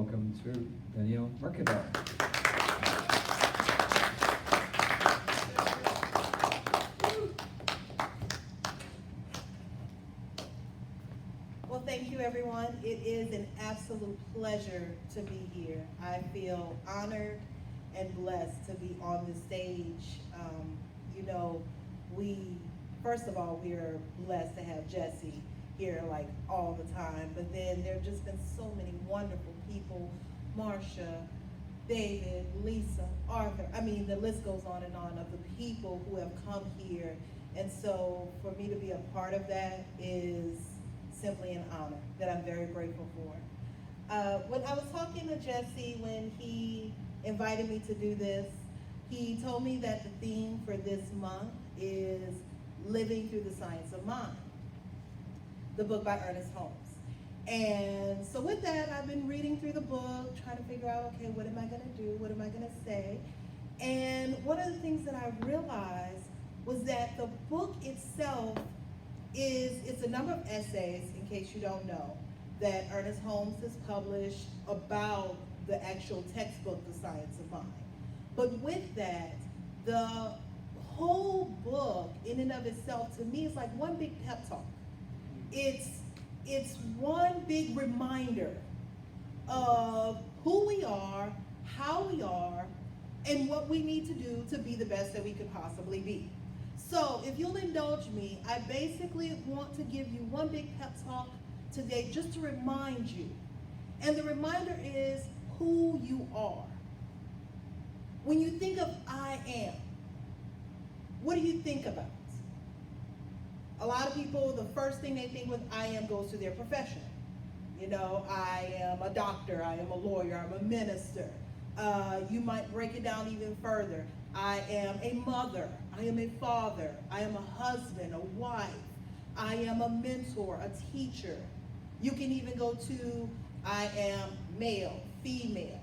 welcome to Dainill Mercadel. Well, thank you, everyone. It is an absolute pleasure to be here. I feel honored and blessed to be on the stage. First of all, we are blessed to have Jesse here like all the time, but then there have just been so many wonderful people, Marsha, David, Lisa, Arthur. I mean, the list goes on and on of the people who have come here. And so for me to be a part of that is simply an honor that I'm very grateful for. When I was talking to Jesse when he invited me to do this, he told me that the theme for this month is Living Through the Science of Mind, the book by Ernest Holmes. And so with that, I've been reading through the book, trying to figure out, okay, what am I gonna do? What am I gonna say? And one of the things that I realized was that the book itself it's a number of essays, in case you don't know, that Ernest Holmes has published about the actual textbook, The Science of Mind. But with that, the whole book in and of itself, to me, is like one big pep talk. It's one big reminder of who we are, how we are, and what we need to do to be the best that we could possibly be. So if you'll indulge me, I basically want to give you one big pep talk today just to remind you. And the reminder is who you are. When you think of I am, what do you think about? A lot of people, the first thing they think with I am goes to their profession. You know, I am a doctor, I am a lawyer, I'm a minister. You might break it down even further. I am a mother, I am a father, I am a husband, a wife, I am a mentor, a teacher. You can even go to I am male, female.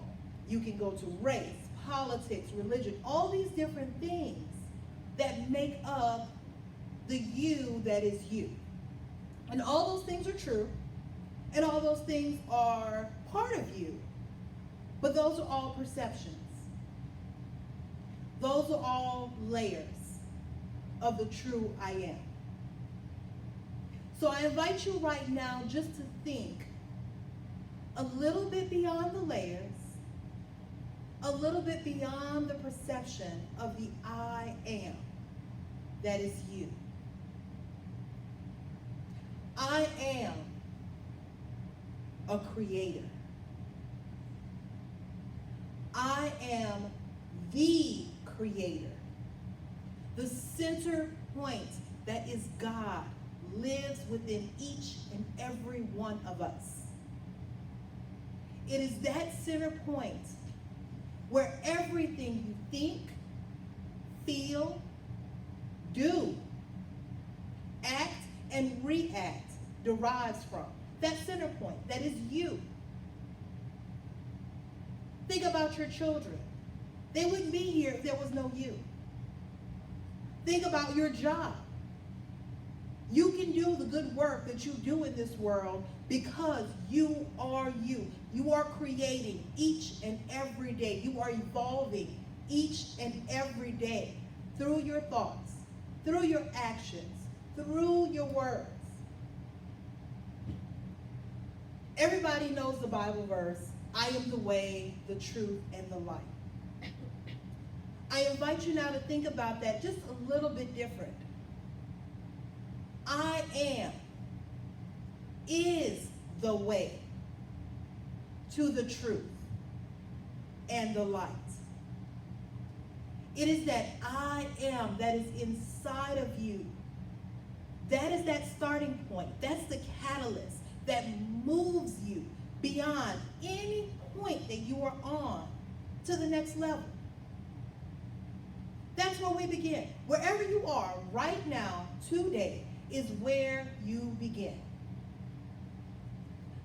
You can go to race, politics, religion, all these different things that make up the you that is you. And all those things are true, and all those things are part of you, but those are all perceptions. Those are all layers of the true I am. So I invite you right now just to think a little bit beyond the layers, a little bit beyond the perception of the I am that is you. I am a creator. I am the creator. The center point that is God lives within each and every one of us. It is that center point where everything you think, feel, do, act, and react derives from. That center point, that is you. Think about your children. They wouldn't be here if there was no you. Think about your job. You can do the good work that you do in this world because you are you. You are creating each and every day. You are evolving each and every day through your thoughts, through your actions, through your words. Everybody knows the Bible verse, I am the way, the truth, and the light. I invite you now to think about that just a little bit different. I am is the way to the truth and the light. It is that I am that is inside of you. That is that starting point. That's the catalyst that moves you beyond any point that you are on to the next level. That's where we begin. Wherever you are right now, today, is where you begin.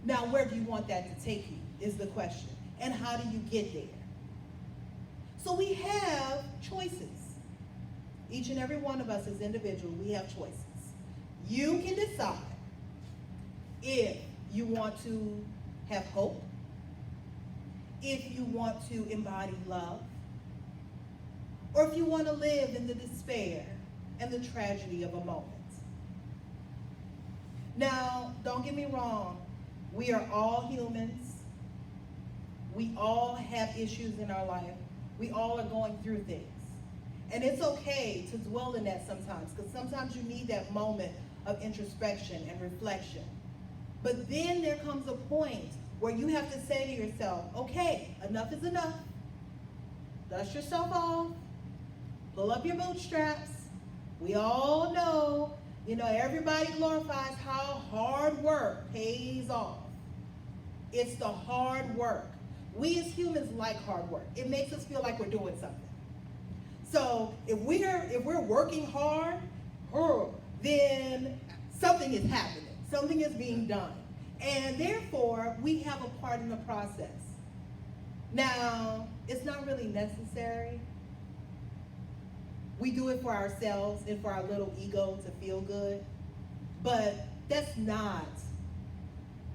Now, where do you want that to take you is the question. And how do you get there? So we have choices. Each and every one of us as individuals, we have choices. You can decide if you want to have hope, if you want to embody love, or if you want to live in the despair and the tragedy of a moment. Now, don't get me wrong, we are all humans. We all have issues in our life. We all are going through things. And it's okay to dwell in that sometimes, because sometimes you need that moment of introspection and reflection. But then there comes a point where you have to say to yourself, okay, enough is enough. Dust yourself off. Pull up your bootstraps. We all know, everybody glorifies how hard work pays off. It's the hard work. We as humans like hard work. It makes us feel like we're doing something. So if we're working hard, then something is happening. Something is being done. And therefore, we have a part in the process. Now, it's not really necessary. We do it for ourselves and for our little ego to feel good. But that's not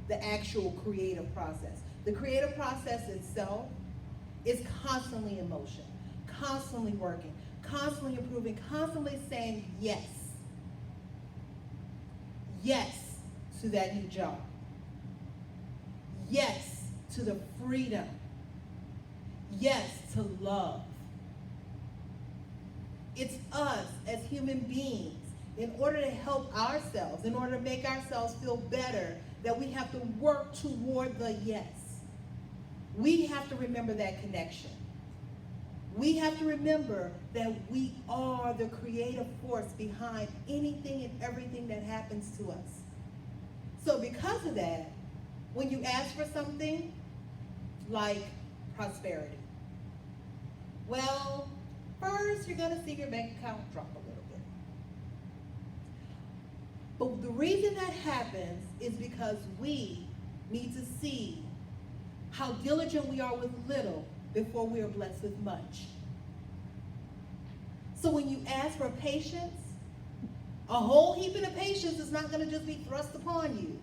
the actual creative process. The creative process itself is constantly in motion, constantly working, constantly improving, constantly saying yes. Yes to that new job. Yes to the freedom. Yes to love. It's us as human beings, in order to help ourselves, in order to make ourselves feel better, that we have to work toward the yes. We have to remember that connection. We have to remember that we are the creative force behind anything and everything that happens to us. So because of that, when you ask for something like prosperity, well, first you're going to see your bank account drop a little bit. But the reason that happens is because we need to see how diligent we are with little before we are blessed with much. So when you ask for patience, a whole heaping of patience is not going to just be thrust upon you.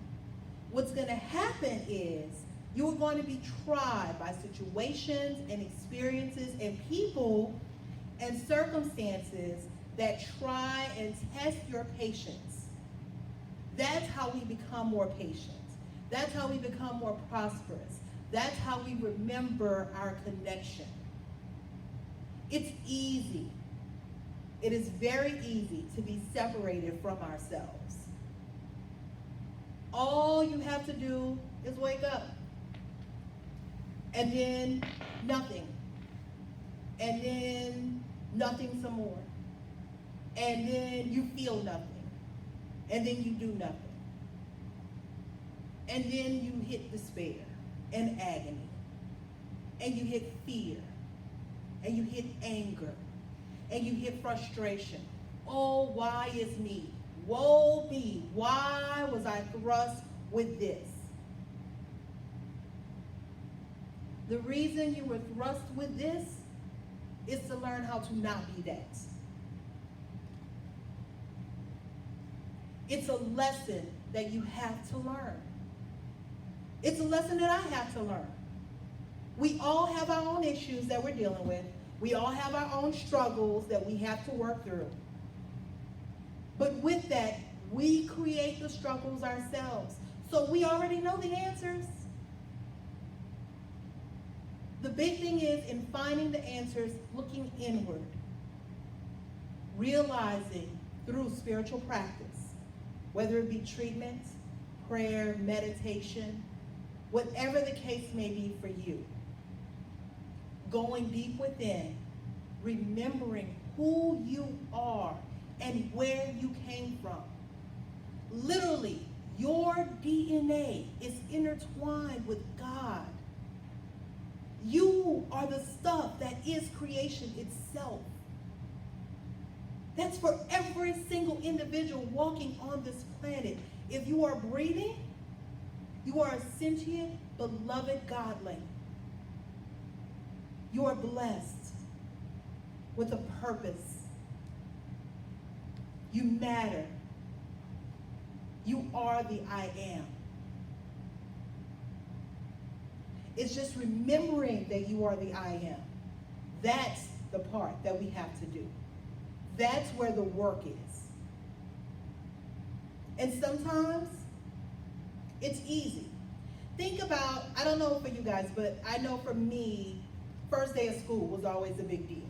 What's going to happen is you are going to be tried by situations and experiences and people and circumstances that try and test your patience. That's how we become more patient. That's how we become more prosperous. That's how we remember our connection. It's easy. It is very easy to be separated from ourselves. All you have to do is wake up. And then nothing. And then nothing some more. And then you feel nothing. And then you do nothing. And then you hit despair and agony. And you hit fear. And you hit anger. And you hit frustration. Oh, why is me? Woe me. Why was I thrust with this? The reason you were thrust with this is to learn how to not be that. It's a lesson that you have to learn. It's a lesson that I have to learn. We all have our own issues that we're dealing with. We all have our own struggles that we have to work through. But with that, we create the struggles ourselves. So we already know the answers. The big thing is in finding the answers, looking inward, realizing through spiritual practice, whether it be treatment, prayer, meditation, whatever the case may be for you, going deep within, remembering who you are and where you came from. Literally, your DNA is intertwined with God. You are the stuff that is creation itself. That's for every single individual walking on this planet. If you are breathing, you are a sentient, beloved godling. You are blessed with a purpose. You matter. You are the I am. It's just remembering that you are the I am. That's the part that we have to do. That's where the work is. And sometimes it's easy. Think about, I don't know for you guys, but I know for me, first day of school was always a big deal.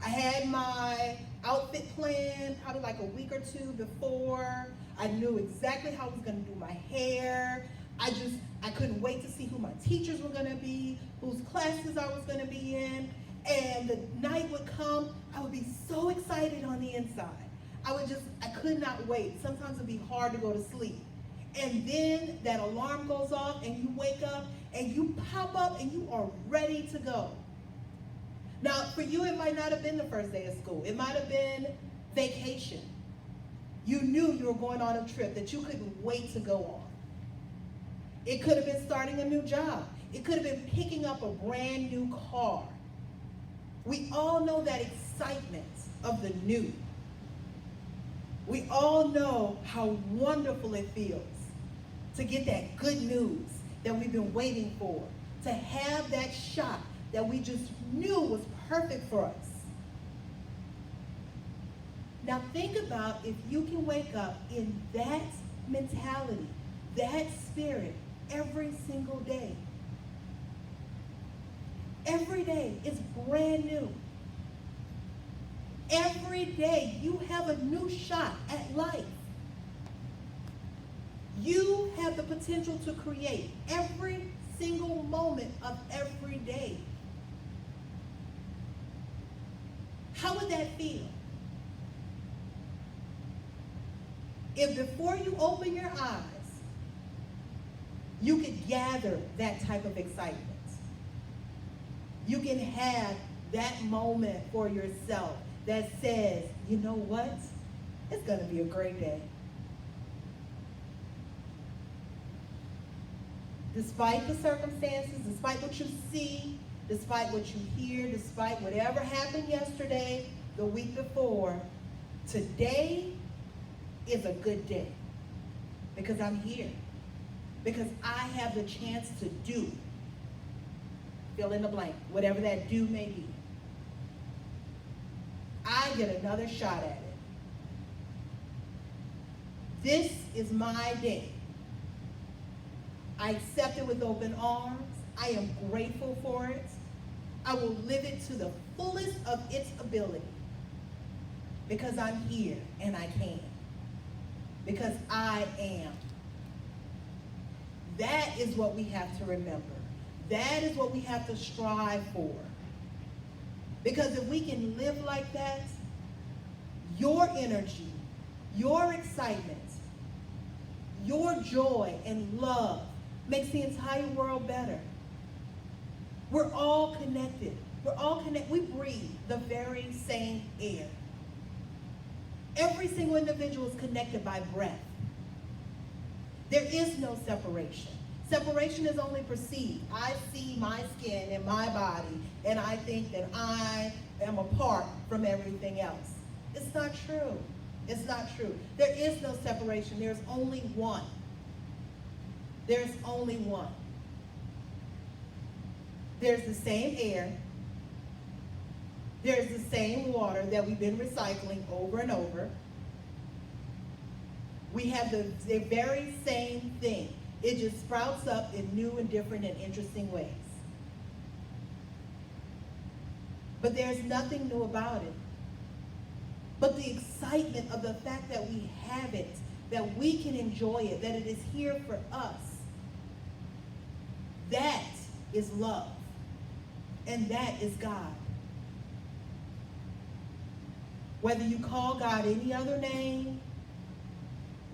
I had my outfit planned probably like a week or two before. I knew exactly how I was going to do my hair. I couldn't wait to see who my teachers were going to be, whose classes I was going to be in. And the night would come, I would be so excited on the inside. I could not wait. Sometimes it'd be hard to go to sleep. And then that alarm goes off and you wake up and you pop up and you are ready to go. Now, for you, it might not have been the first day of school. It might have been vacation. You knew you were going on a trip that you couldn't wait to go on. It could have been starting a new job. It could have been picking up a brand new car. We all know that excitement of the new. We all know how wonderful it feels to get that good news that we've been waiting for, to have that shot that we just knew was perfect for us. Now think about if you can wake up in that mentality, that spirit, every single day. Every day is brand new. Every day you have a new shot at life. You have the potential to create every single moment of every day. How would that feel? If before you open your eyes, you could gather that type of excitement. You can have that moment for yourself that says, you know what? It's going to be a great day. Despite the circumstances, despite what you see, despite what you hear, despite whatever happened yesterday, the week before, today is a good day because I'm here, because I have the chance to do, fill in the blank, whatever that do may be. I get another shot at it. This is my day. I accept it with open arms. I am grateful for it. I will live it to the fullest of its ability because I'm here and I can. Because I am. That is what we have to remember. That is what we have to strive for. Because if we can live like that, your energy, your excitement, your joy and love makes the entire world better. We're all connected. We're all connected. We breathe the very same air. Every single individual is connected by breath. There is no separation. Separation is only perceived. I see my skin and my body, and I think that I am apart from everything else. It's not true. It's not true. There is no separation. There's only one. There's only one. There's the same air. There's the same water that we've been recycling over and over. We have the very same thing. It just sprouts up in new and different and interesting ways. But there's nothing new about it. But the excitement of the fact that we have it, that we can enjoy it, that it is here for us, that is love. And that is God. Whether you call God any other name,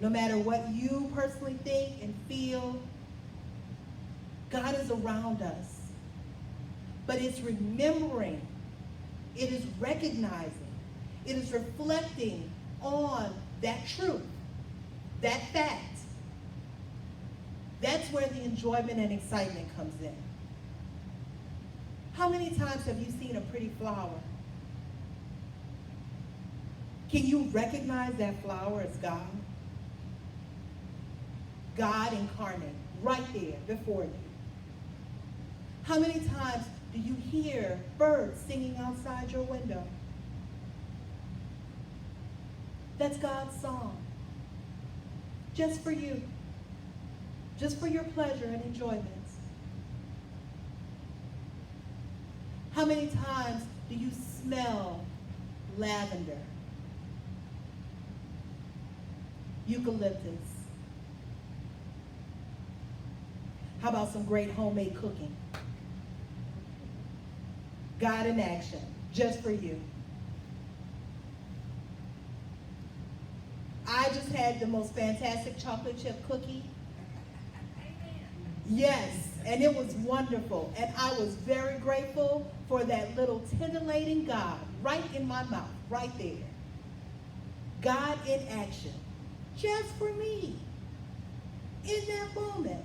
no matter what you personally think and feel, God is around us. But it's remembering, it is recognizing, it is reflecting on that truth, that fact. That's where the enjoyment and excitement comes in. How many times have you seen a pretty flower? Can you recognize that flower as God? God incarnate, right there before you. How many times do you hear birds singing outside your window? That's God's song. Just for you. Just for your pleasure and enjoyment. How many times do you smell lavender, eucalyptus? How about some great homemade cooking? God in action, just for you. I just had the most fantastic chocolate chip cookie. Yes, and it was wonderful. And I was very grateful for that little titillating God right in my mouth, right there. God in action, just for me, in that moment.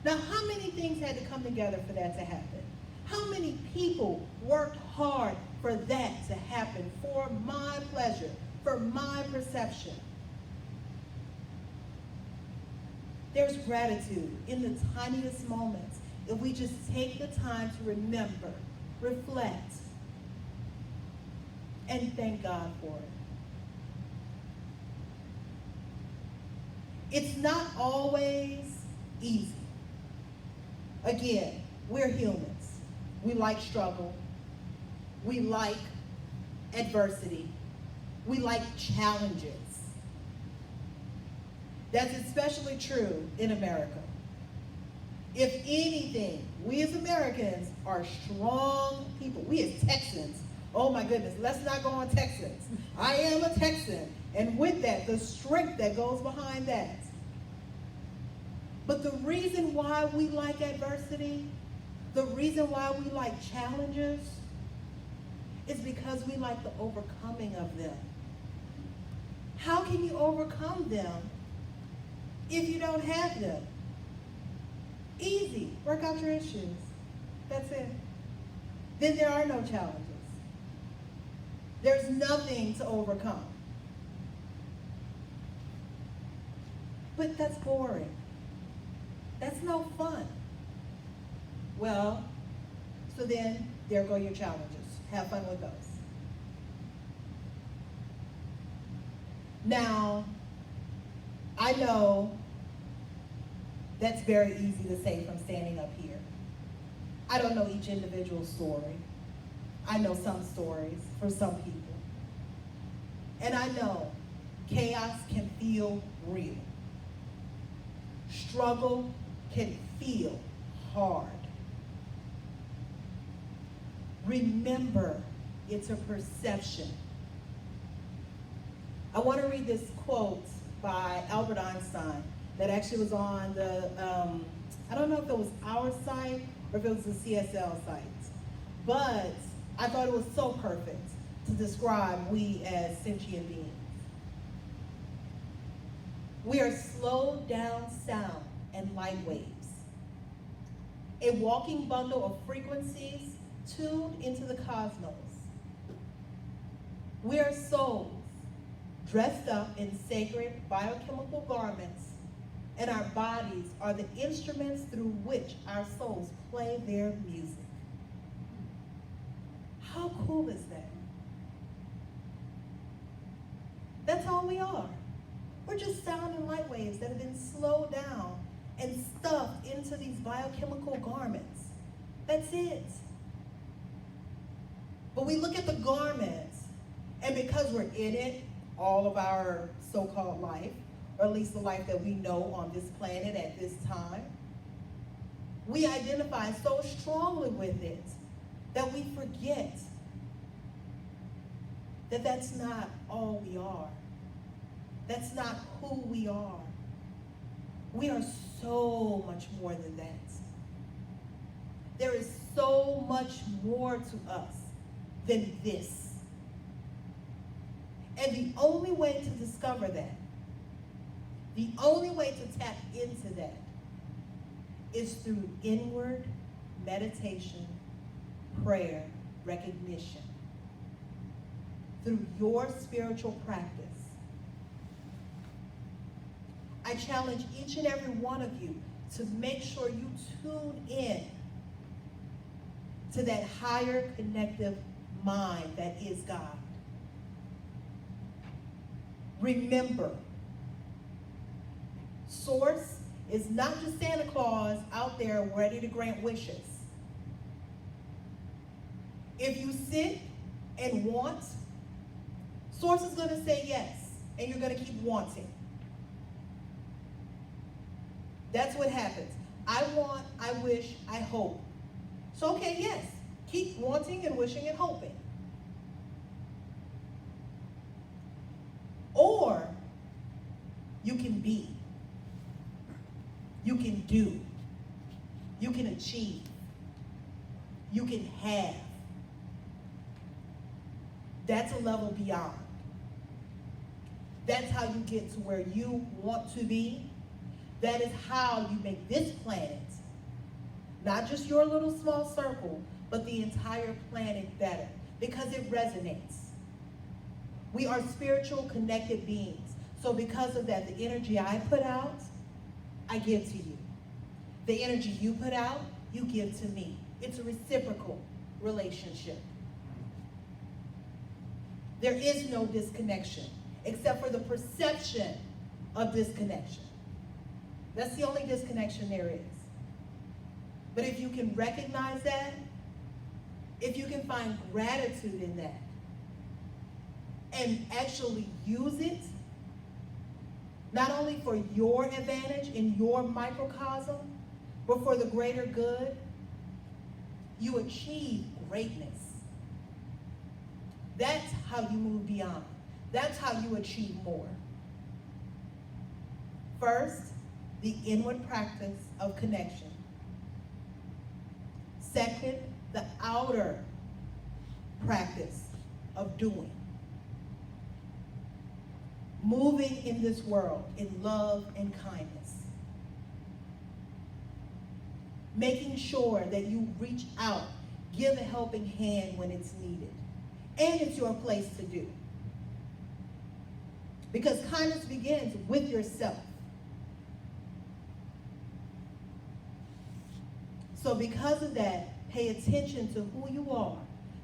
Now, how many things had to come together for that to happen? How many people worked hard for that to happen for my pleasure, for my perception? There's gratitude in the tiniest moments if we just take the time to remember, reflect, and thank God for it. It's not always easy. Again, we're humans. We like struggle. We like adversity. We like challenges. That's especially true in America. If anything, we as Americans are strong people. We as Texans, oh my goodness, let's not go on Texans. I am a Texan, and with that, the strength that goes behind that. But the reason why we like adversity, the reason why we like challenges, is because we like the overcoming of them. How can you overcome them if you don't have them? Easy. Work out your issues. That's it. Then there are no challenges. There's nothing to overcome. But that's boring. That's no fun. Well, so then there go your challenges. Have fun with those. Now, I know that's very easy to say from standing up here. I don't know each individual story. I know some stories for some people. And I know chaos can feel real. Struggle can feel hard. Remember, it's a perception. I want to read this quote by Albert Einstein that actually was on the, I don't know if it was our site or if it was the CSL site, but I thought it was so perfect to describe we as sentient beings. We are slowed down sound and light waves, a walking bundle of frequencies tuned into the cosmos. We are souls dressed up in sacred biochemical garments, and our bodies are the instruments through which our souls play their music. How cool is that? That's all we are. We're just sound and light waves that have been slowed down and stuffed into these biochemical garments. That's it. But we look at the garments, and because we're in it all of our so-called life, or at least the life that we know on this planet at this time, we identify so strongly with it that we forget that that's not all we are. That's not who we are. We are so much more than that. There is so much more to us than this. And the only way to discover that, the only way to tap into that, is through inward meditation, prayer, recognition. Through your spiritual practice. I challenge each and every one of you to make sure you tune in to that higher connective mind that is God. Remember, Source is not just Santa Claus out there ready to grant wishes. If you sit and want, Source is going to say yes, and you're going to keep wanting. That's what happens. I want, I wish, I hope. So, okay, yes, keep wanting and wishing and hoping. Or you can be, you can do, you can achieve, you can have. That's a level beyond. That's how you get to where you want to be. That is how you make this planet, not just your little small circle, but the entire planet better, because it resonates. We are spiritual connected beings. So because of that, the energy I put out, I give to you. The energy you put out, you give to me. It's a reciprocal relationship. There is no disconnection, except for the perception of disconnection. That's the only disconnection there is. But if you can recognize that, if you can find gratitude in that, and actually use it, not only for your advantage in your microcosm, but for the greater good, you achieve greatness. That's how you move beyond. That's how you achieve more. First, the inward practice of connection. Second, the outer practice of doing. Moving in this world in love and kindness. Making sure that you reach out, give a helping hand when it's needed. And it's your place to do. Because kindness begins with yourself. So because of that, pay attention to who you are.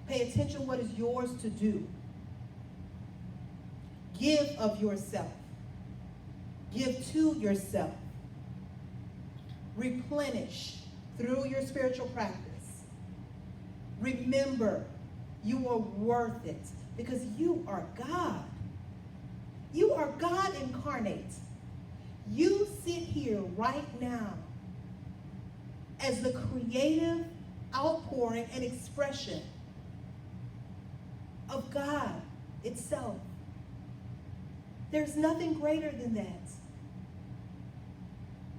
Pay attention to what is yours to do. Give of yourself. Give to yourself. Replenish through your spiritual practice. Remember, you are worth it because you are God. You are God incarnate. You sit here right now as the creative outpouring and expression of God itself. There's nothing greater than that.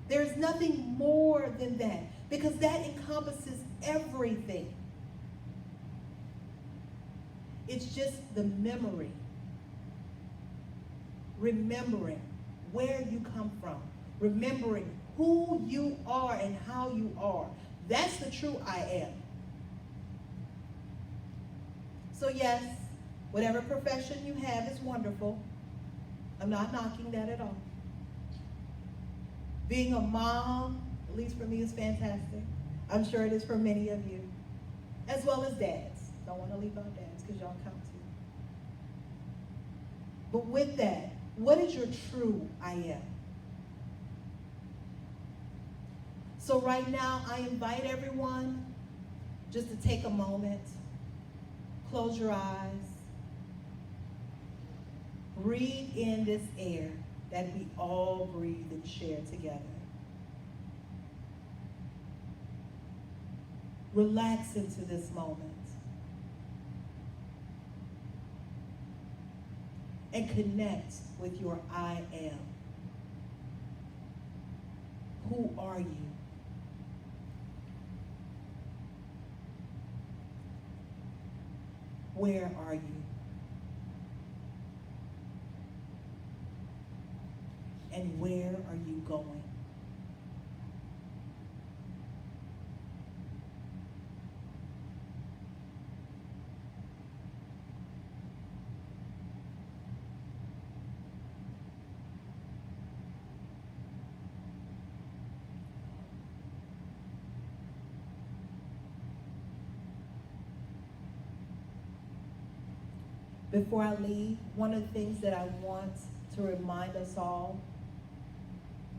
There's nothing more than that, because that encompasses everything. It's just the memory. Remembering where you come from. Remembering who you are and how you are. That's the true I am. So yes, whatever profession you have is wonderful. I'm not knocking that at all. Being a mom, at least for me, is fantastic. I'm sure it is for many of you, as well as dads. Don't want to leave out dads because y'all count too. But with that, what is your true I am? So right now, I invite everyone just to take a moment, close your eyes, breathe in this air that we all breathe and share together. Relax into this moment. And connect with your I am. Who are you? Where are you? And where are you going? Before I leave, one of the things that I want to remind us all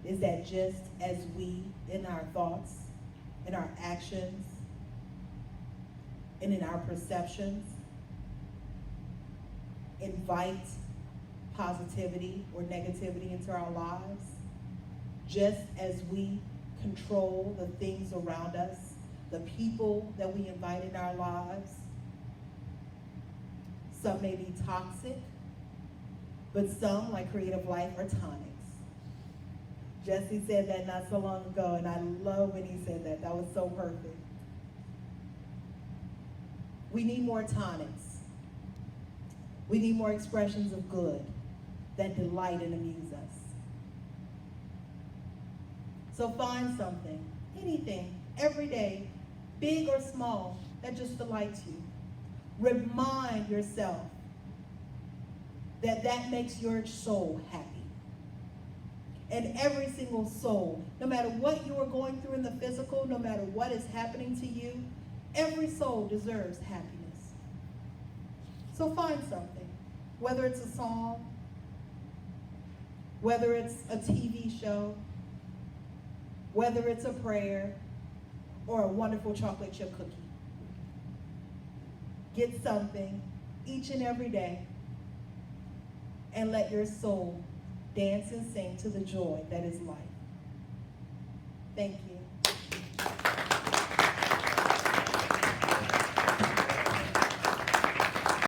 is that just as we, in our thoughts, in our actions, and in our perceptions, invite positivity or negativity into our lives, just as we control the things around us, the people that we invite in our lives, some may be toxic, but some, like Creative Life, are tonics. Jesse said that not so long ago, and I love when he said that. That was so perfect. We need more tonics. We need more expressions of good that delight and amuse us. So find something, anything, every day, big or small, that just delights you. Remind yourself that that makes your soul happy. And every single soul, no matter what you are going through in the physical, no matter what is happening to you, every soul deserves happiness. So find something, whether it's a song, whether it's a TV show, whether it's a prayer, or a wonderful chocolate chip cookie. Get something each and every day and let your soul dance and sing to the joy that is life. Thank you.